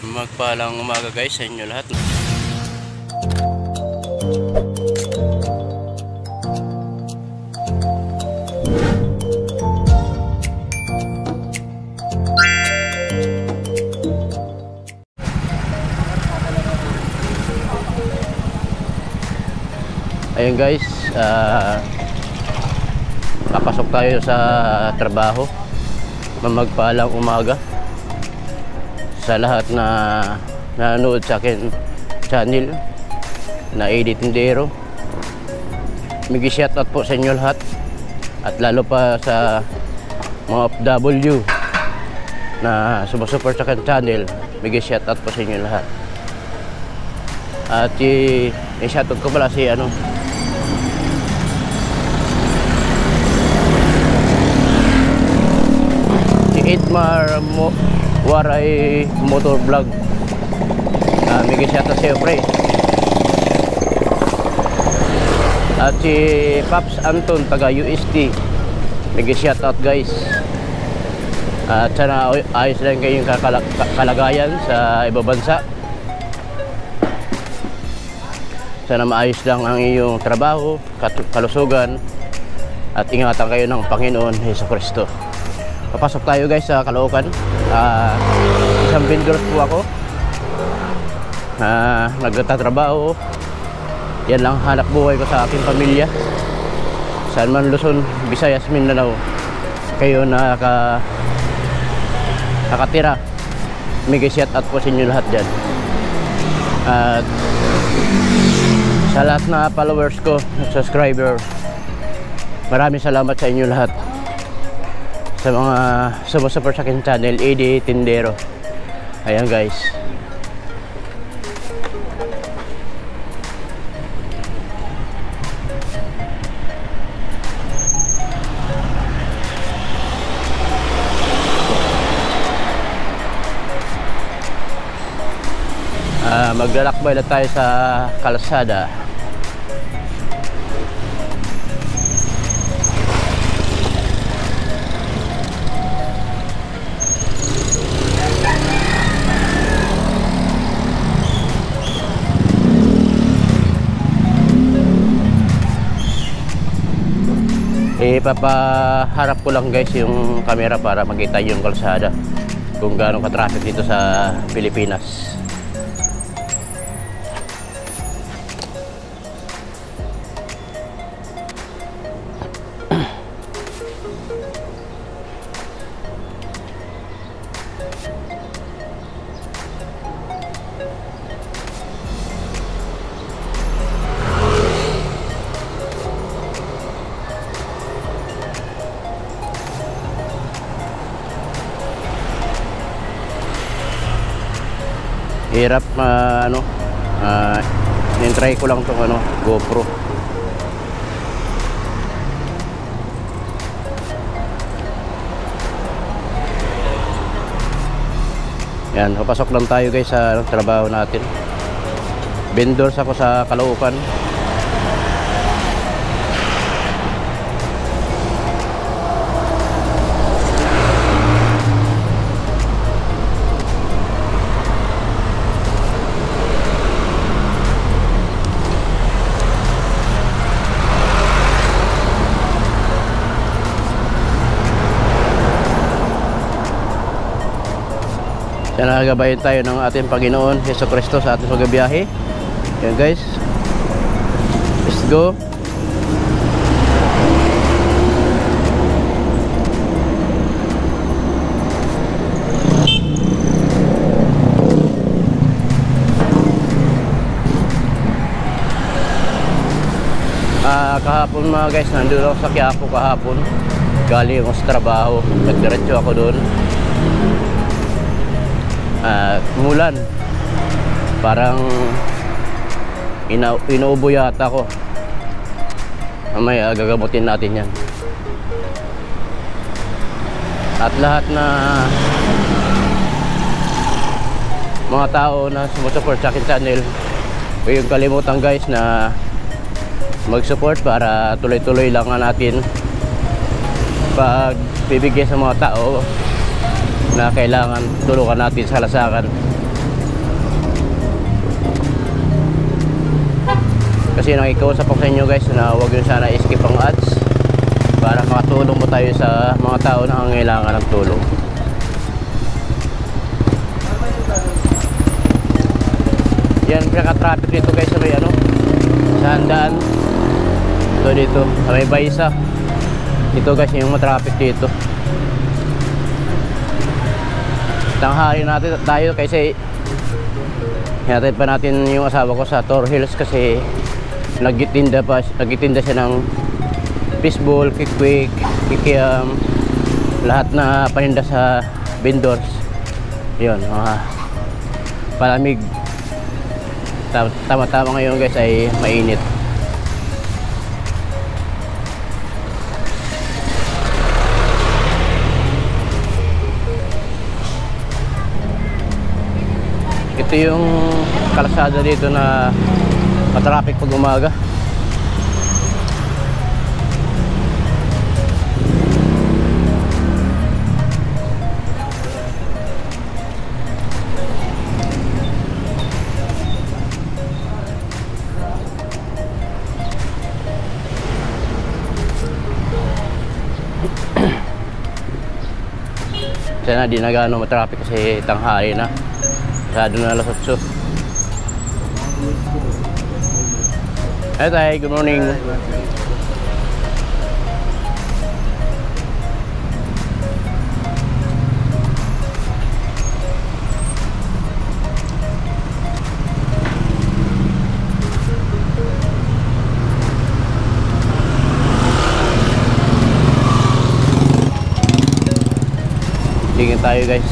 Magpalang umaga guys sa inyo lahat. Ayun guys, papasok tayo sa trabaho. Magpalang umaga sa lahat na nanonood sa akin channel na Edit Tindero. Migi shoutout po sa inyo lahat, at lalo pa sa mga OFW na sumusupport sa akin channel. Migi shoutout po sa inyo lahat. At i-shoutout ko pala si Edmar Waray Motor Vlog. Migi shoutout sa iyo, pre. At si Paps Anton taga UST, migi shoutout guys. At sana ayos lang kayong kalagayan sa ibang bansa. Sana maayos lang ang iyong trabaho, kalusugan, at ingatan kayo ng Panginoon Jesucristo. Papasok tayo guys sa Caloocan. Isang vendor po ako. Nagtatrabaho. Yan lang hanap buhay ko sa aking pamilya. Saan man Luzon, Visayas, Mindanao kayo nakatira, may shoutout po sa inyo lahat dyan. At sa lahat na followers ko, subscriber, maraming salamat sa inyo lahat. Sa mga sumusupport sa akin channel, Edit Tindero. Ayan guys. Maglalakbay na tayo sa kalsada. Ipapaharap ko lang guys yung camera para makita yung kalsada kung gaano ka-traffic dito sa Pilipinas. Hirap in-try ko lang tong GoPro. Yan, papasok lang tayo guys sa trabaho natin. Vendors ako sa Caloocan. Sana gabayan tayo ng ating Panginoon Jesucristo sa ating pagbiyahe. Yan guys, let's go. Kahapon mga guys, nandun ako sa Quiapo kahapon. Galing ako sa trabaho, nagdiretso ako doon. Mulan, parang inuubo yata ko. Mamaya gagamutin natin yan. At lahat na mga tao na sumusupport sa akin channel, huwag yung kalimutan guys na mag-support para tuloy-tuloy lang natin pagbibigay sa mga tao na kailangan tulungan natin sa lasakan. Kasi nakikiusap ako sa inyo guys na huwag nyo sana skip ang ads para makatulong mo tayo sa mga tao na nangangailangan ng tulong. Yan, pinaka-traffic dito guys sa may ano, sa handaan. Ito dito, sa may Baysa. Ito guys, yung matraffic dito. Tanghali natin tayo kasi hinatid pa natin yung asawa ko sa Tor Hills kasi nagtitinda siya ng fishball, kikwik, kikiam, lahat na paninda sa vendors. Yun, mga palamig. Tama-tama ngayon guys ay mainit. Ito yung kalsada dito na matraffic pag umaga. Sana di na gano'ng matraffic kasi tanghali na. Masyado na alas 8. Hey tay, good morning. Tingin tayo guys.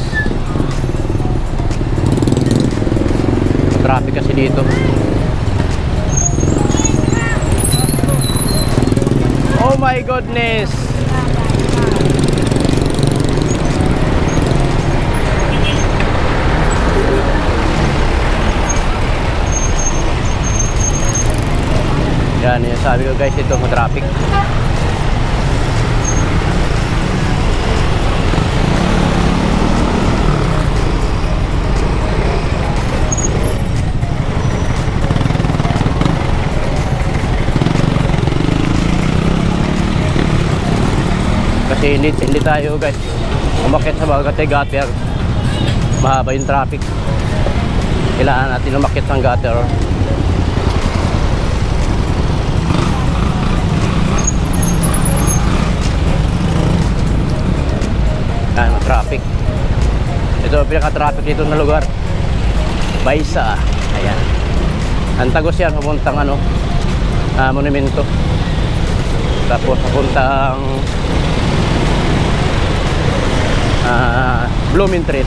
Traffic kasi dito. Oh my goodness. Yan yung sabi ko guys, ito traffic. Kasi hindi tayo guys umakyat sa mga gutter. Mahaba yung traffic. Kailangan natin umakyat ng gutter. Yan ang traffic. Ito pinaka-traffic dito na lugar, Baysa. Ayan, Antagos yan, papuntang ano, monumento. Tapos papuntang Blooming Treat.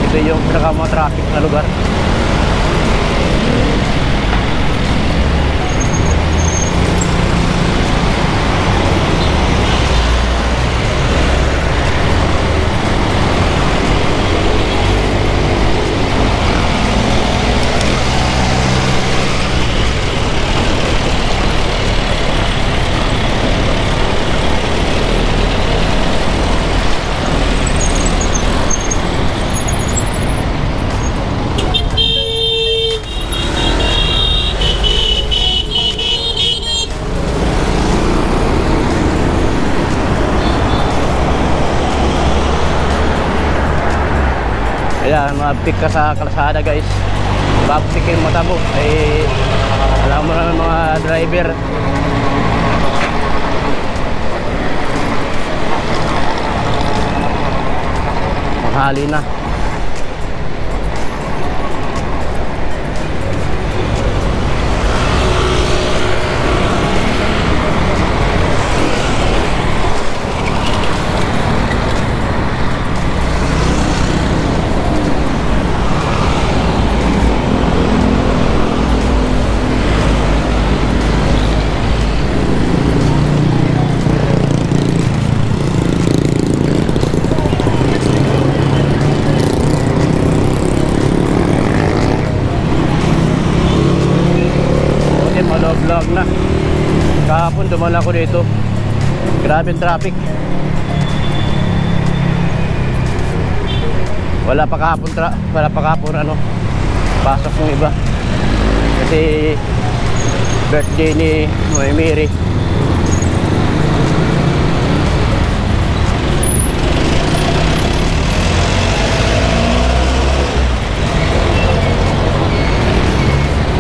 Ito yung pinaka-traffic na lugar. Ayan, mapik ka sa kalsada guys. Bapikin yung mata mo. Eh, alam mo naman mga driver. Mahali na. kahapon dumaan ako dito. Grabe yung traffic. Wala pa kahapon ano, pasok ng iba. Kasi birthday ni Mary.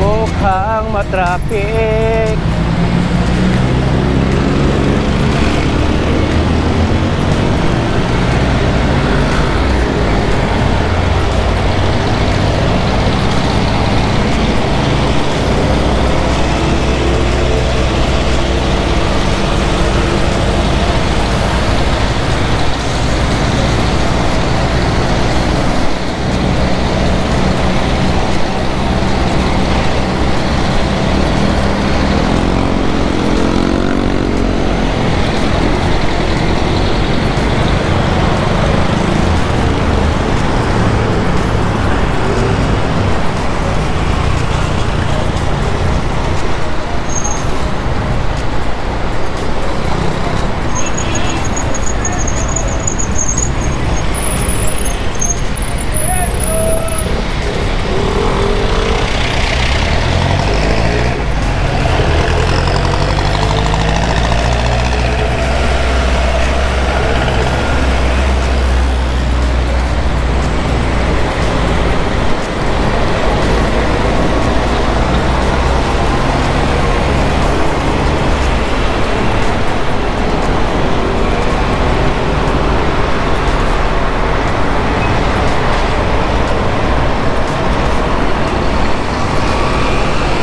Mukhang matraffic.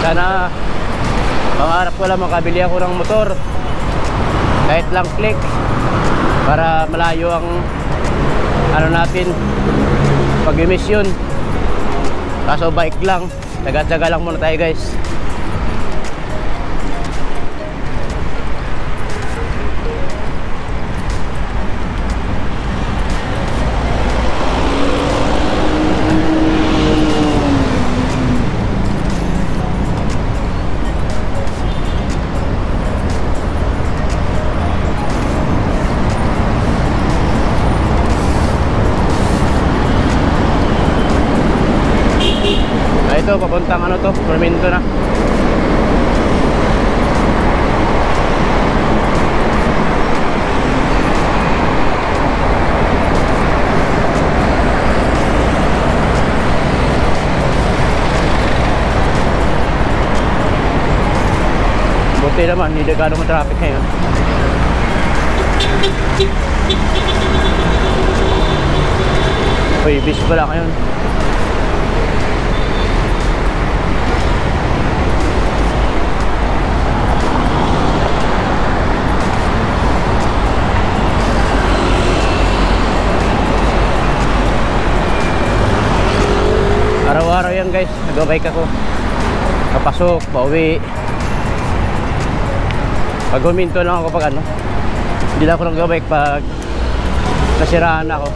Sana pangarap ko lang makabili ako ng motor, kahit lang click, para malayo ang ano natin pag-emisyon. Kaso bike lang, taga-taga lang muna tayo guys. Ito, papuntang ano to, Perminto na. Buti naman, hindi gano'ng traffic ngayon. Uy, bis pala ngayon. Araw-araw yan guys, nag-bike ako. Papasok, pauwi. Pag huminto lang ako pag ano. Hindi lang ako nag-bike pag nasiraan ako.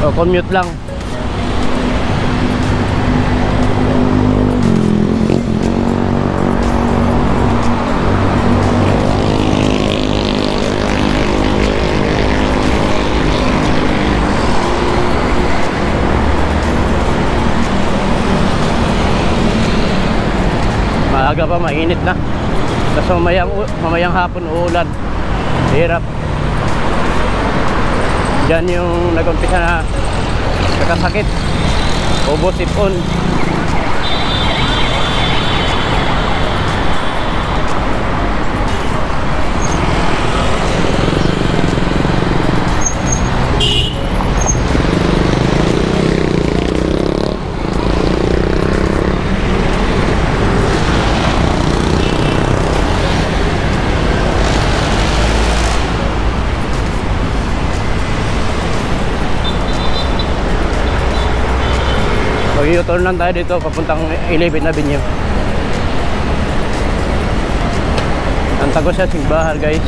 O commute lang. Maaga pa, mainit na. Tapos mamayang hapon uulan. Hirap. Diyan yung nag-umpisa na nakasakit. Ubos, ipon. U-turn lang tayo dito papuntang 11 Avenue. Ang tagos sa Sigbahar guys.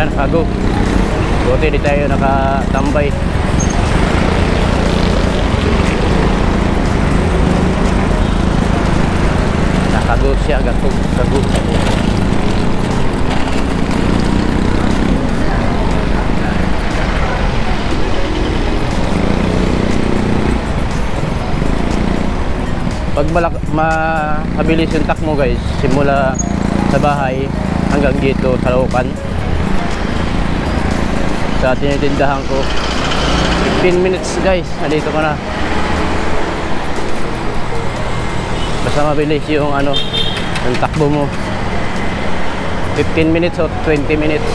Yan, hago. Buti di tayo nakatambay. Nakago siya, gatog, sago. Pag mabilis yung takbo guys, simula sa bahay hanggang dito sa Laucan, sa tinitindahan ko, 15 minutes guys, nandito ka na. Basta mabilis yung yung takbo mo, 15 minutes o 20 minutes.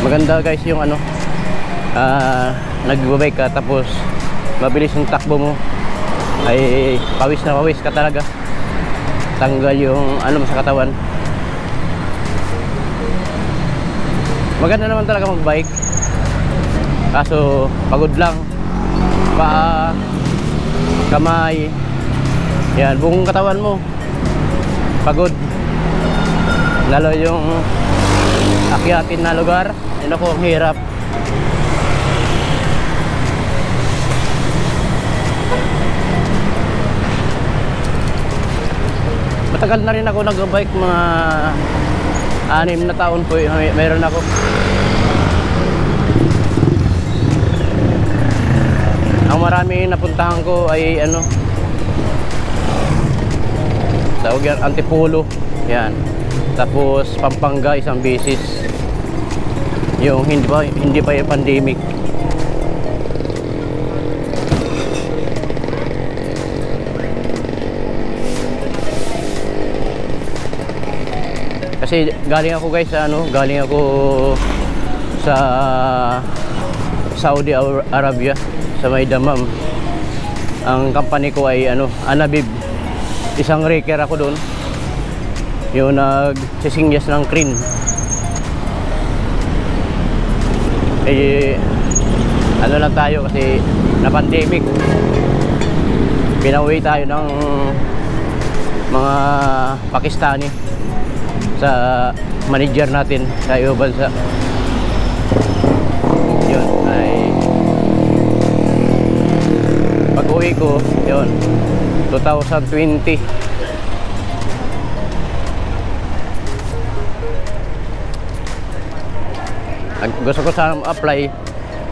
Maganda guys yung nagbabike ka tapos mabilis yung takbo mo, ay pawis na pawis ka talaga, tanggal yung mo sa katawan. Maganda naman talaga magbike, kaso pagod lang, paa, kamay, yan, buong katawan mo pagod, lalo yung akyatin na lugar, yun ako, ang hirap. Matagal na rin ako nag-bike, mga 6 na taon po meron ako. Ang marami napuntahan ko ay tawag yan, Antipolo, yan. Tapos Pampanga isang beses, yung hindi pa yung pandemic. Kasi galing ako guys galing ako sa Saudi Arabia, sa may Dammam. Ang company ko ay Anabib. Isang raker ako doon, yung nagsisinyas ng crane. Lang tayo kasi na pandemic, pinauwi tayo ng mga Pakistani sa manager natin sa ibang bansa. Yun ay pag-uwi ko, yun 2020. Gusto ko sana apply,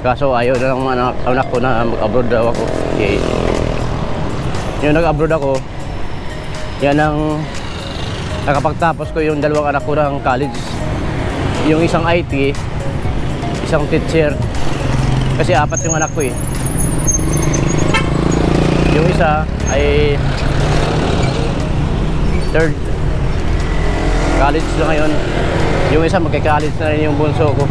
kaso ayaw na ng anak ko na mag-abroad daw ako. Yung nag-abroad ako, yan ang nakapagtapos ko yung dalawang anak ko ng college. Yung isang IT, isang teacher, kasi 4 yung anak ko eh. Yung isa ay 3rd college na ngayon. Yung isa magka-college na rin yung bunso ko.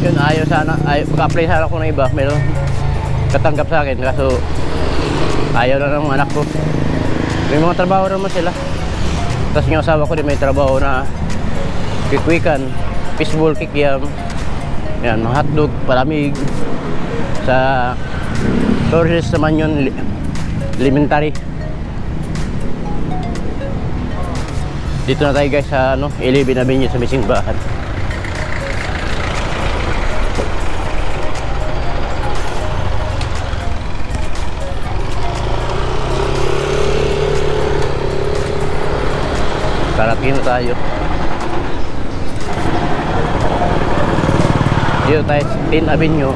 Yun, ayaw sana, mag-apply sana ako ng iba, meron katanggap sa akin, kaso ayaw na ng anak ko. May mga trabaho naman sila. Tapos yung asawa ko din may trabaho na kikwikan, fishbowl, kikiam, yan, mga hotdog, palamig. Sa tourist naman yun, elementary. Dito na tayo guys sa 11 Avenue sa Mising Bahan. Parating na tayo. Dito tayo sa 10 Avenue.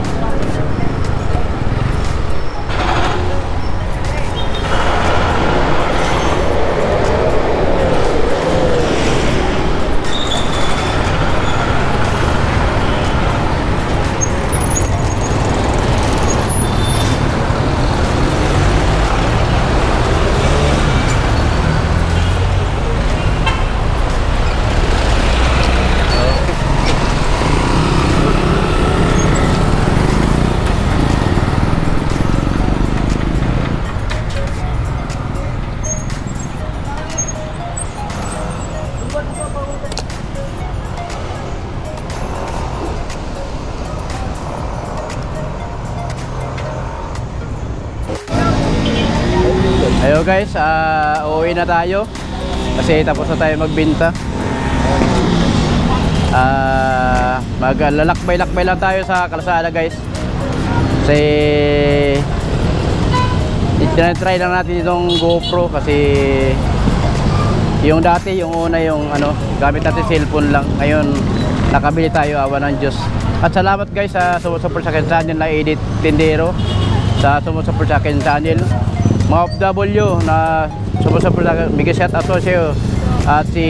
Ayo guys, uuwi na tayo kasi tapos na tayo magbenta. Maglalakbay-lakbay lang tayo sa kalsada guys. Kasi try lang natin itong GoPro kasi yung dati, yung una yung gamit natin cellphone lang. Ngayon nakabili tayo, awa ng Diyos. At salamat guys sa sumusupport sa akin channel na Edit Tindero, sa sumusupport sa akin channel, mga OFW na sumusupport sa akin. Bigay shout out to sa iyo at si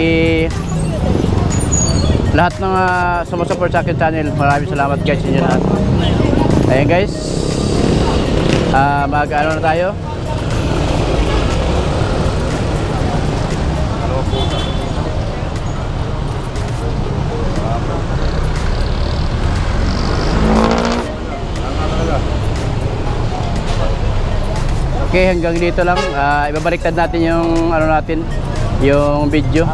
lahat ng sumusupport sa akin channel. Maraming salamat guys sa inyo lahat. Ayan guys, mag-ano na tayo. Okay, hanggang dito lang. Ibabaliktad natin yung yung video.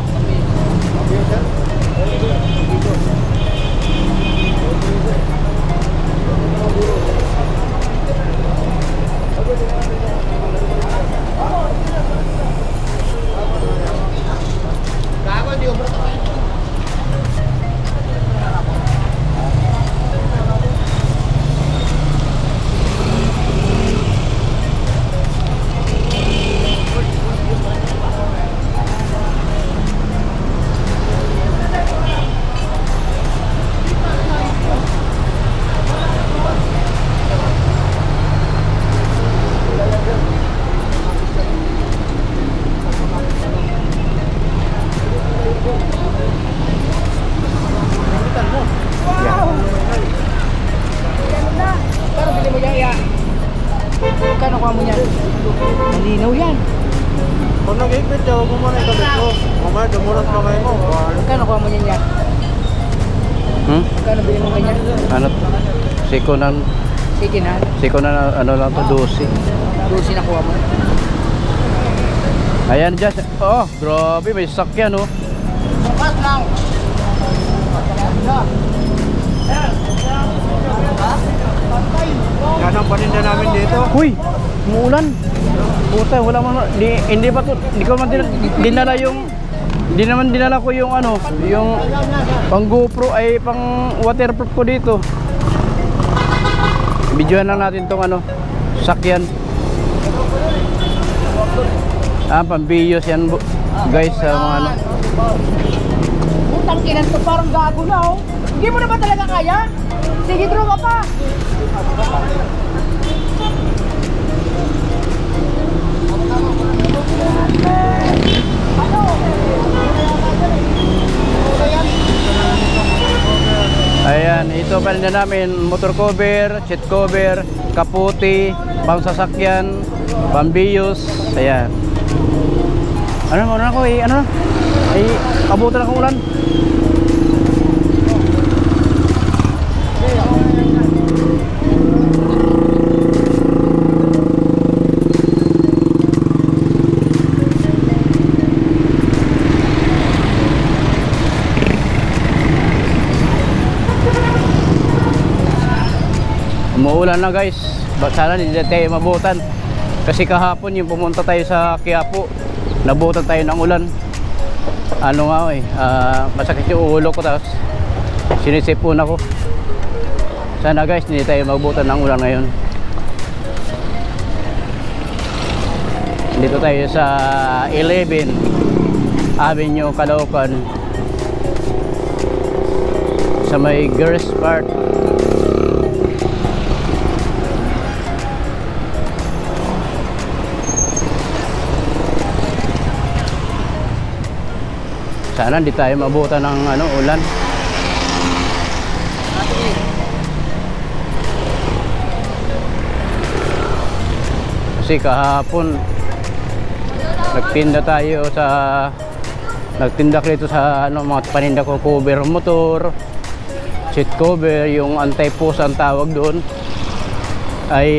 Kano kuha mo yan? Malinaw yan. Kung nag-igpit siya, huwag mo muna ikabit ko. Mamaya, dumulas kamay mo. Kano kuha mo yan yan? Kano bilhin mo ganyan? Sikonan. Sige na. Sikonan lang to, 12. 12 na kuha mo. Ayan dyan. Oh, grabe, may sakyan oh. Bukas lang. Yan ang paninda namin dito. Huy, umuulan. Puta, wala man. Hindi pa to. Hindi ko man dinala yung. Hindi naman dinala ko yung yung pang GoPro ay pang waterproof ko dito. Videoan lang natin tong sakyan. Pambiyos yan guys sa mga Putang kinan to, parang gago na oh. Hindi mo na ba talaga kaya? Sige, draw ka pa. Ayan, ito pa rin namin motor cover, seat cover, kaputi, pang sasakyan, pambiyos. Ayan. Abutan akong ulan. Umuulan na guys. Sana hindi tayo mabutan. Kasi kahapon yung pumunta tayo sa Quiapo, nabutan tayo ng ulan. Masakit yung ulo ko, tapos sinisipon ako. Sana guys hindi tayo mabutan ng ulan ngayon. Dito tayo sa 11 Avenue, Caloocan, sa may Girls Park. Sana hindi tayo mabutan ng ulan. Kasi kahapon nagtinda dito sa mga paninda ko, cover motor, seat cover, yung anti-post ang tawag doon, ay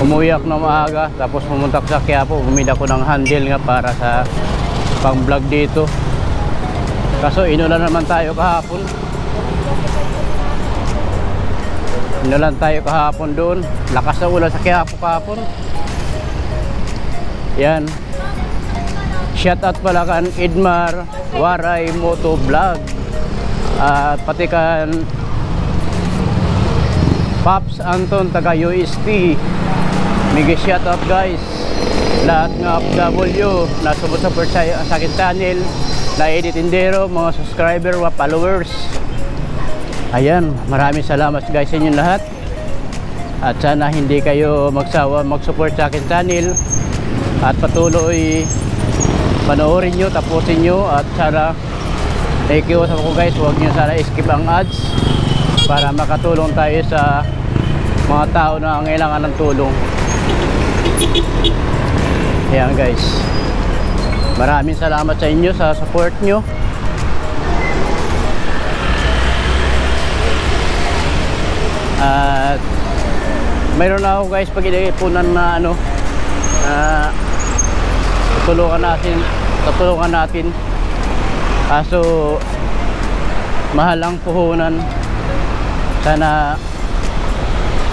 umuwi ako na maaga, tapos pumunta ko sa Quiapo, bumili ako ng handle nga para sa pang vlog dito. Kaso inulan naman tayo kahapon. Inulan tayo kahapon doon. Lakas na ulan sa Quiapo kahapon. Yan. Shout out pala kan Idmar Waray Moto Vlog. At pati kan Pops Anton taga UST. Mega shout out guys. Lahat ng OFW na sumusupport sa akin channel, na editindero, mga subscriber, mga followers. Ayan, maraming salamat guys sa inyong lahat. At sana hindi kayo magsawa mag-support sa akin channel. At patuloy panoorin nyo, tapusin nyo. At sana nakikiusap ko guys, huwag nyo sana skip ang ads para makatulong tayo sa mga tao na kailangan ng tulong. Ayan guys, maraming salamat sa inyo sa support nyo. At mayroon na ako guys pag-iipunan na ano, tutulungan natin. Kaso mahal ang puhunan. Sana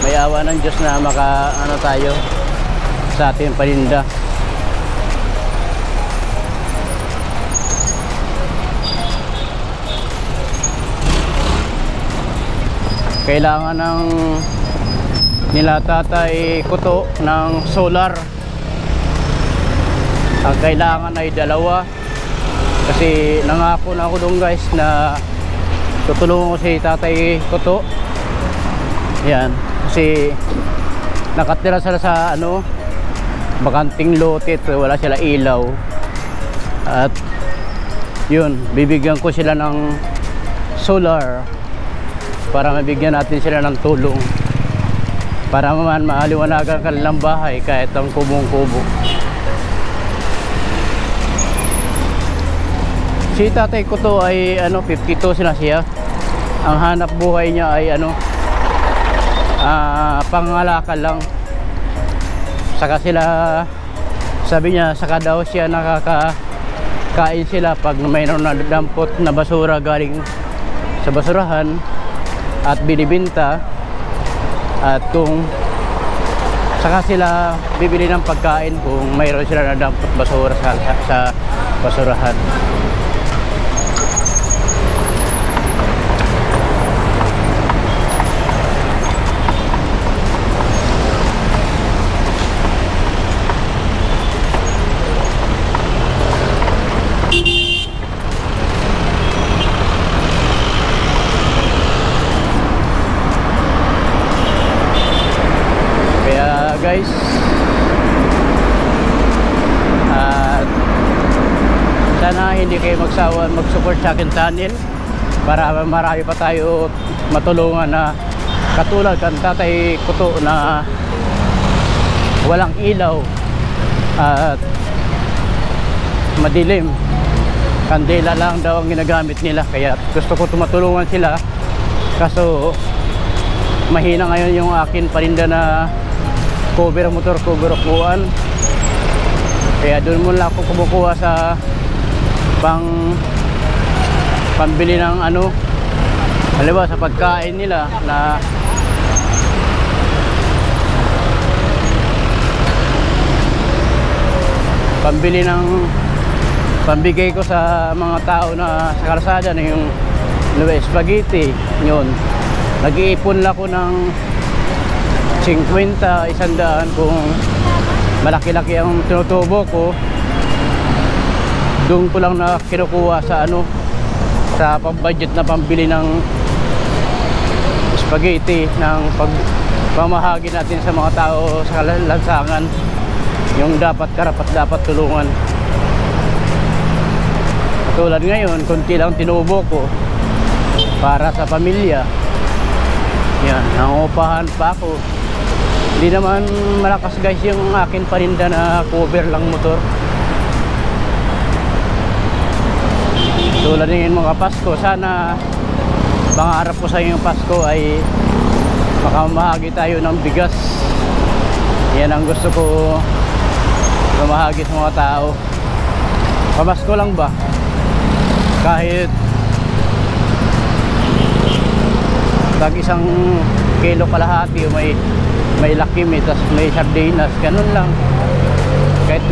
may awa ng Diyos na maka ano tayo sa ating paninda. Kailangan ng nila Tatay Kuto ng solar. Ang kailangan ay 2 kasi nangako na ako doon guys na tutulungan ko si Tatay Kuto. Yan, kasi nakatira sila sa ano, bakanting lote, wala sila ilaw. At yun, bibigyan ko sila ng solar para mabigyan natin sila ng tulong para man maaliwanagan kanilang bahay kahit ang kubong-kubo. Si Tatay Kuto ay ano, 52 sila siya. Ang hanap buhay niya ay ano, pangalakal lang. Saka sila, sabi niya, saka daw siya nakakain sila pag mayroon na dampot na basura galing sa basurahan at binibinta. At kung saka sila bibili ng pagkain kung mayroon sila na dampot basura sa basurahan. Guys, at sana hindi kayo magsawa mag-support sa akin channel para marami pa tayo matulungan na katulad kan Tatay Kuto na walang ilaw at madilim, kandela lang daw ang ginagamit nila. Kaya gusto ko tumatulungan sila, kaso mahina ngayon yung akin paninda na cover motor, cover upuan. Kaya doon muna ako kumukuha sa pambili ng ano, halimbawa sa pagkain nila na pambili ng pambigay ko sa mga tao na sa kalsada na yung spaghetti. Yun, nag-iipon lang ako ng 50, 100 kung malaki-laki ang tinutubo ko. Doon ko lang na kinukuha sa ano, sa pambudget na pambili ng spaghetti ng pamahagi natin sa mga tao sa lansangan, yung dapat karapat dapat tulungan. Tulad ngayon, kunti lang tinubo ko para sa pamilya. Yan, nangupahan pa ako. Hindi naman malakas guys yung akin paninda na cover lang motor. Tulad ng mga Pasko, sana pangarap ko sa yung Pasko ay makamahagi tayo ng bigas. Yan ang gusto ko, mamahagi sa mga tao. Pamasko lang ba? Kahit tag isang kilo kalahati o may laki may, tas may sardinas, ganun lang. Kahit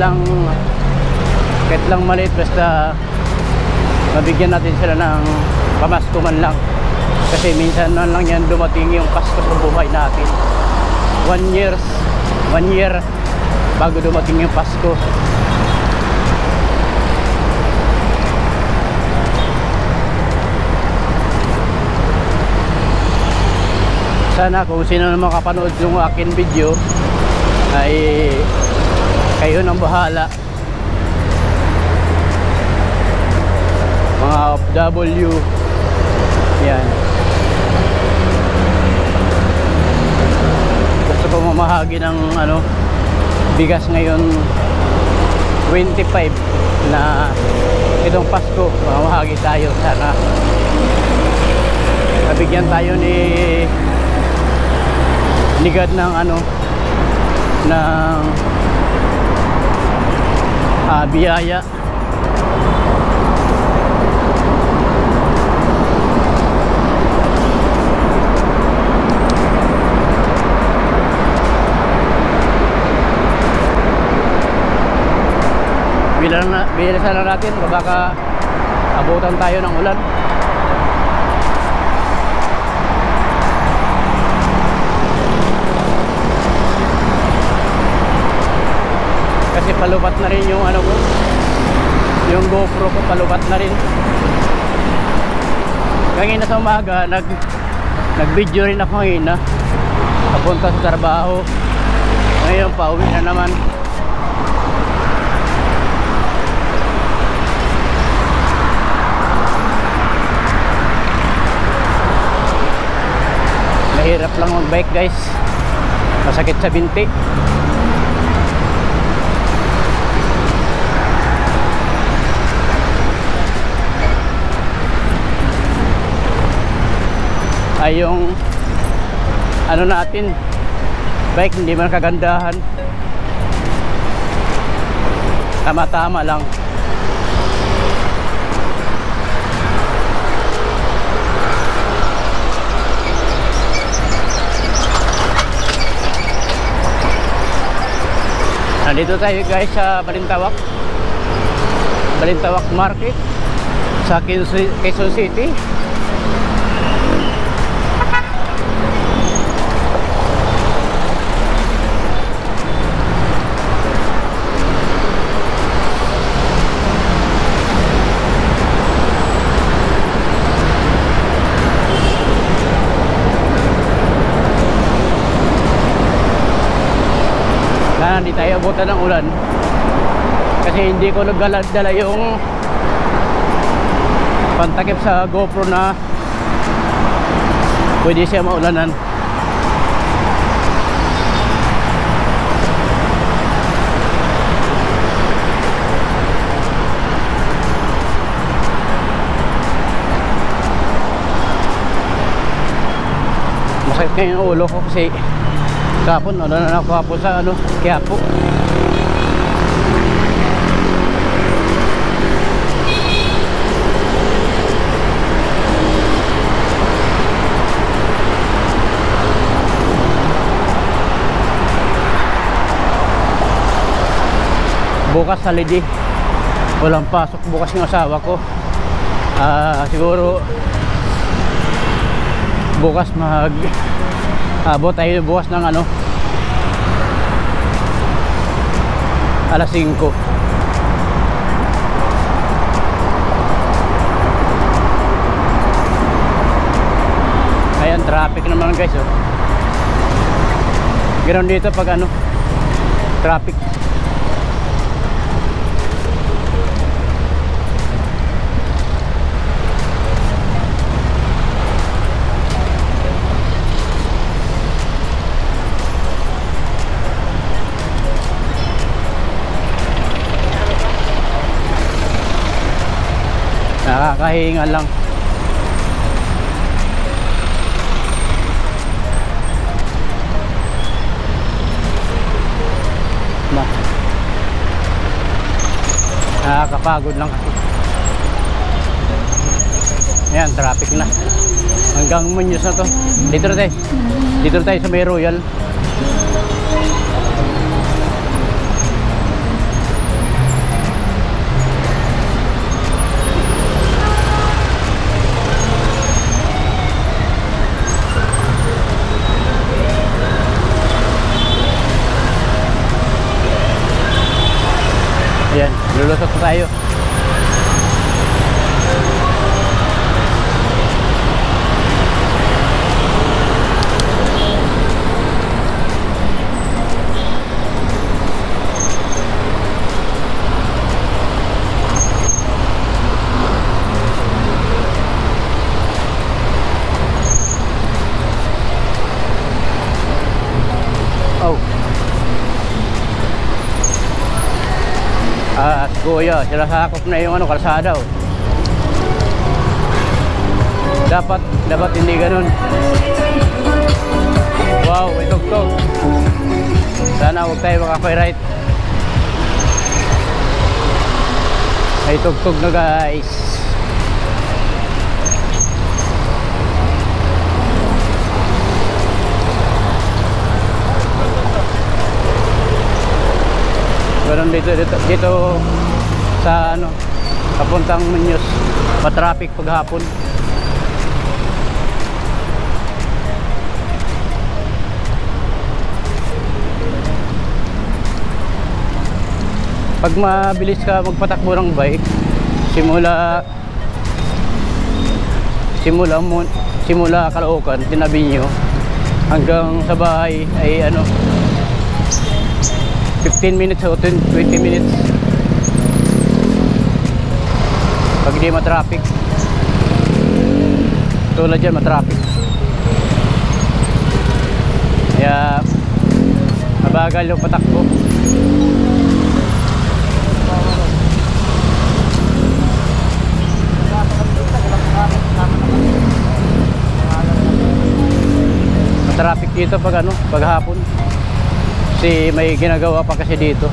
lang maliit, basta mabigyan natin sila ng pamasko man lang. Kasi minsan man lang yan dumating yung Pasko sa buhay natin. 1 year bago dumating yung Pasko. Sana kung sino na makapanood yung akin video ay kayo nang bahala, mga OFW. Yan, gusto ko mamahagi ng bigas ngayon 25 na itong Pasko. Mamahagi tayo, sana mabigyan tayo ni God ng ng biyaya. Bilisan na natin, baka abutan tayo ng ulan. Kasi palubat na rin yung yung GoPro ko, palubat na rin. Kanina sa umaga nag-video rin ako ngayon papunta sa trabaho. Ngayon pauwi na naman. Mahirap lang mag-bike guys, masakit sa binti. Ay yung natin, bike hindi man kagandahan, tama-tama lang. Nandito tayo guys sa Balintawak Market sa Quezon City. Hindi tayo abutan ng ulan kasi hindi ko nagdala yung pantakip sa GoPro na pwede siya maulanan. Masakit ngayon yung ulo ko kasi kapon, na ako sa Quiapo. Bukas holiday, walang pasok bukas yung asawa ko. Siguro bukas abot tayo bukas ng alas 5. Ayan, traffic naman guys Ganoon dito pag traffic. Nakakahinga lang. Nakakapagod lang kasi. Ayan, traffic na. Hanggang Muñoz na to. Dito na tayo. Dito tayo sa May Royal. Ayan, lulusot na tayo. Oh. Kuya, sila sakop na yung kalsada. Oh. Dapat hindi ganun. Wow, may tugtog. Sana huwag tayo maka-copyright. May tugtog na guys. Ganun dito sa papuntang Muñoz, pa-traffic paghapon. Pag mabilis ka magpatakbo ng bike, simula Caloocan, tinabi nyo hanggang sa bahay ay 15 minutes o 20 minutes pag hindi matraffic. Tulad dyan matraffic, kaya mabagal yung patakbo. Matraffic dito pag hapon. Kasi may ginagawa pa kasi dito.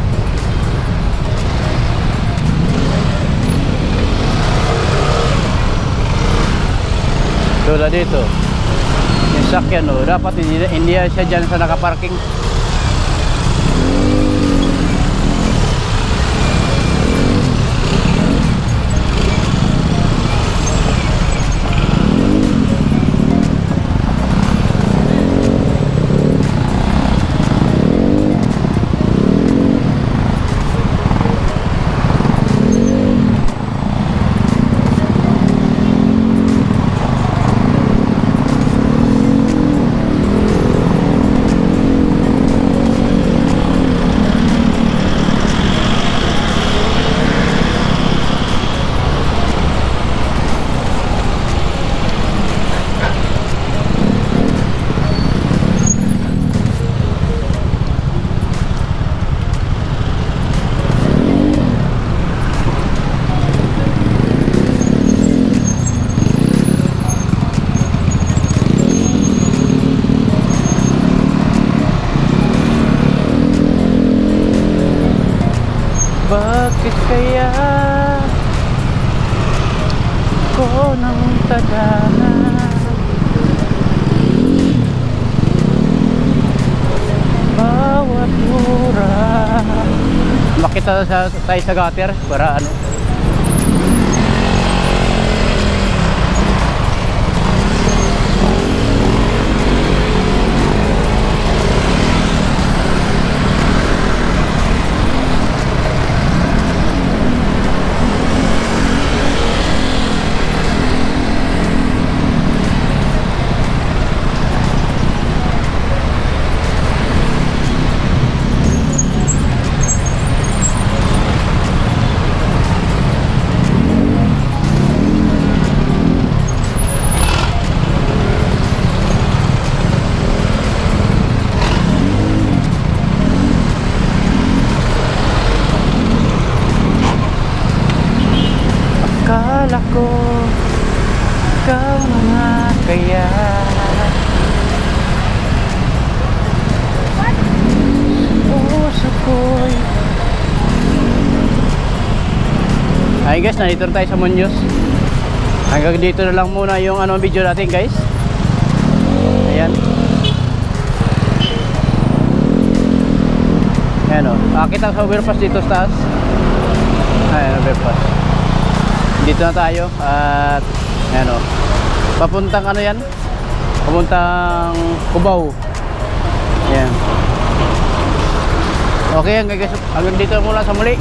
Tulad dito, yung sakyan dapat hindi siya dyan sa nakaparking. Bakit kaya ko nang tadhana bawat mura? Makita tayo sa gutter para akala ko ikaw na nga kaya. Puso ko'y ay guys, nandito na tayo sa Muñoz. Hanggang dito na lang muna yung video natin guys. Ayan. Ayan o. Akit ang sa overpass dito sa taas. Ayan, overpass. Dito na tayo. At ayan o. Papuntang ano yan? Papuntang Cubao. Ayan. Okay, hanggang dito muna sa muli.